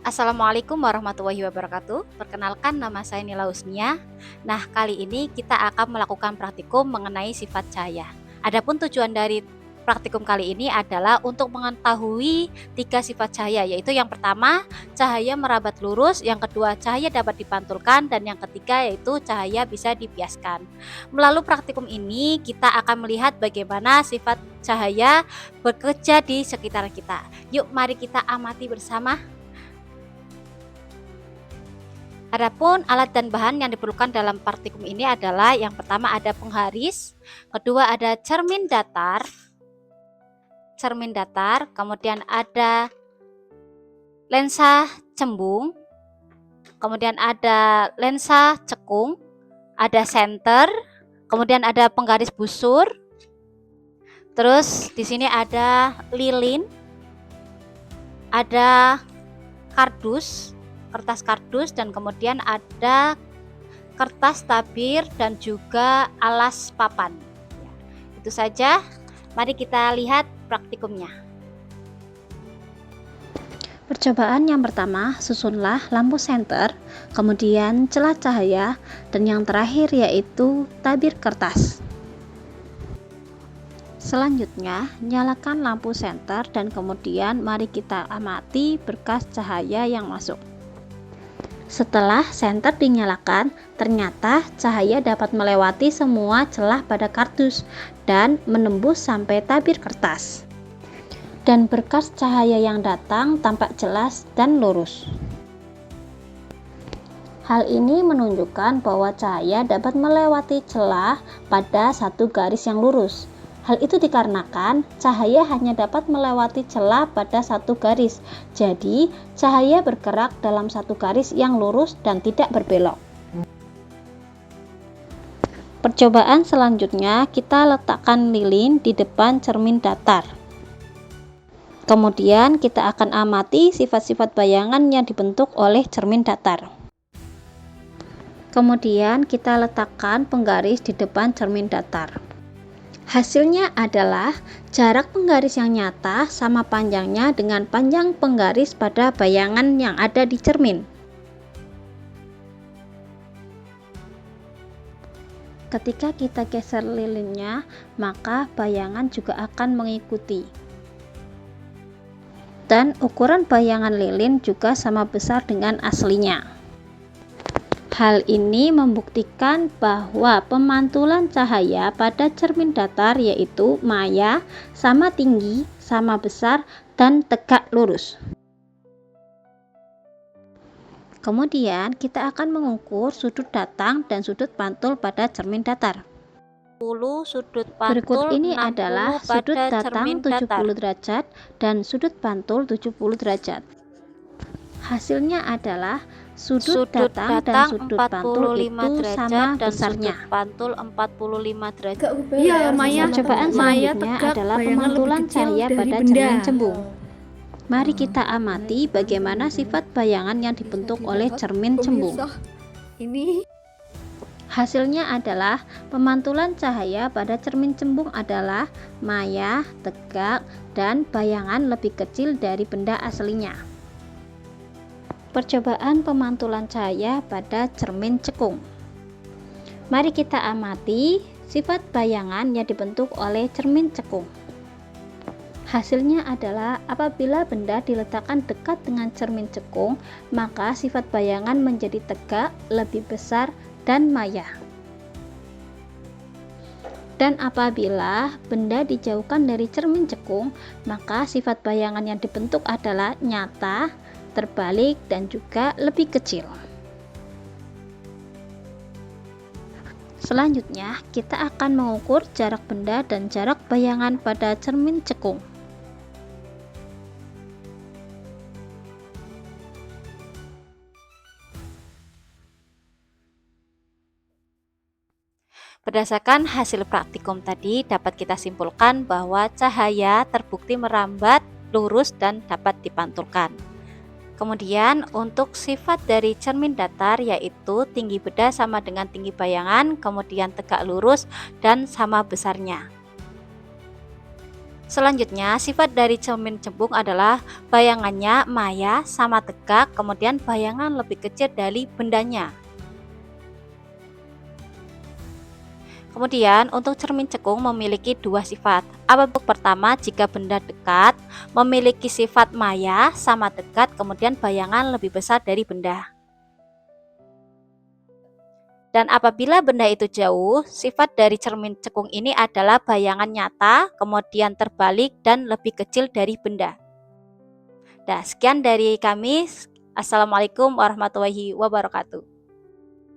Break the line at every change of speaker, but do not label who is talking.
Assalamualaikum warahmatullahi wabarakatuh. Perkenalkan, nama saya Nila Husnia. Nah, kali ini kita akan melakukan praktikum mengenai sifat cahaya. Adapun tujuan dari praktikum kali ini adalah untuk mengetahui 3 sifat cahaya, yaitu yang pertama, cahaya merabat lurus, yang kedua, cahaya dapat dipantulkan, dan yang ketiga yaitu cahaya bisa dibiaskan. Melalui praktikum ini, kita akan melihat bagaimana sifat cahaya bekerja di sekitar kita. Yuk, mari kita amati bersama. Adapun alat dan bahan yang diperlukan dalam praktikum ini adalah yang pertama ada pengharis, kedua ada cermin datar, kemudian ada lensa cembung, kemudian ada lensa cekung, ada senter, kemudian ada penggaris busur. Terus di sini ada lilin, ada kertas kardus, dan kemudian ada kertas tabir dan juga alas papan. Itu saja, mari kita lihat praktikumnya.
Percobaan yang pertama, susunlah lampu senter, kemudian celah cahaya, dan yang terakhir yaitu tabir kertas. Selanjutnya, nyalakan lampu senter dan kemudian mari kita amati berkas cahaya yang masuk. Setelah senter dinyalakan, ternyata cahaya dapat melewati semua celah pada kardus dan menembus sampai tabir kertas. Dan berkas cahaya yang datang tampak jelas dan lurus. Hal ini menunjukkan bahwa cahaya dapat melewati celah pada satu garis yang lurus. Hal itu dikarenakan cahaya hanya dapat melewati celah pada satu garis, jadi cahaya bergerak dalam satu garis yang lurus dan tidak berbelok. Percobaan selanjutnya, kita letakkan lilin di depan cermin datar. Kemudian kita akan amati sifat-sifat bayangan yang dibentuk oleh cermin datar. Kemudian kita letakkan penggaris di depan cermin datar. Hasilnya adalah jarak penggaris yang nyata sama panjangnya dengan panjang penggaris pada bayangan yang ada di cermin. Ketika kita geser lilinnya, maka bayangan juga akan mengikuti. Dan ukuran bayangan lilin juga sama besar dengan aslinya. Hal ini membuktikan bahwa pemantulan cahaya pada cermin datar yaitu maya, sama tinggi, sama besar, dan tegak lurus. Kemudian kita akan mengukur sudut datang dan sudut pantul pada cermin datar. Berikut ini adalah sudut datang 70 derajat dan sudut pantul 70 derajat. Hasilnya adalah sudut datang dan sudut pantul itu sama besarnya.
Pantul 45 derajat.
Iya, Maya.
Percobaan selanjutnya adalah pemantulan cahaya pada cermin cembung. Mari kita amati bagaimana sifat bayangan yang dibentuk oleh cermin cembung.
Ini
Hasilnya adalah pemantulan cahaya pada cermin cembung adalah maya, tegak, dan bayangan lebih kecil dari benda aslinya. Percobaan pemantulan cahaya pada cermin cekung. Mari kita amati sifat bayangan yang dibentuk oleh cermin cekung. Hasilnya adalah apabila benda diletakkan dekat dengan cermin cekung, maka sifat bayangan menjadi tegak, lebih besar, dan maya. Dan apabila benda dijauhkan dari cermin cekung, maka sifat bayangan yang dibentuk adalah nyata, terbalik, dan juga lebih kecil. Selanjutnya, kita akan mengukur jarak benda dan jarak bayangan pada cermin cekung.
Berdasarkan hasil praktikum tadi, dapat kita simpulkan bahwa cahaya terbukti merambat lurus dan dapat dipantulkan. Kemudian untuk sifat dari cermin datar yaitu tinggi benda sama dengan tinggi bayangan, kemudian tegak lurus dan sama besarnya. Selanjutnya, sifat dari cermin cembung adalah bayangannya maya sama tegak, kemudian bayangan lebih kecil dari bendanya. Kemudian untuk cermin cekung memiliki dua sifat. Apa bentuk pertama, jika benda dekat memiliki sifat maya sama dekat, kemudian bayangan lebih besar dari benda. Dan apabila benda itu jauh, sifat dari cermin cekung ini adalah bayangan nyata, kemudian terbalik dan lebih kecil dari benda. Nah, sekian dari kami. Assalamualaikum warahmatullahi wabarakatuh.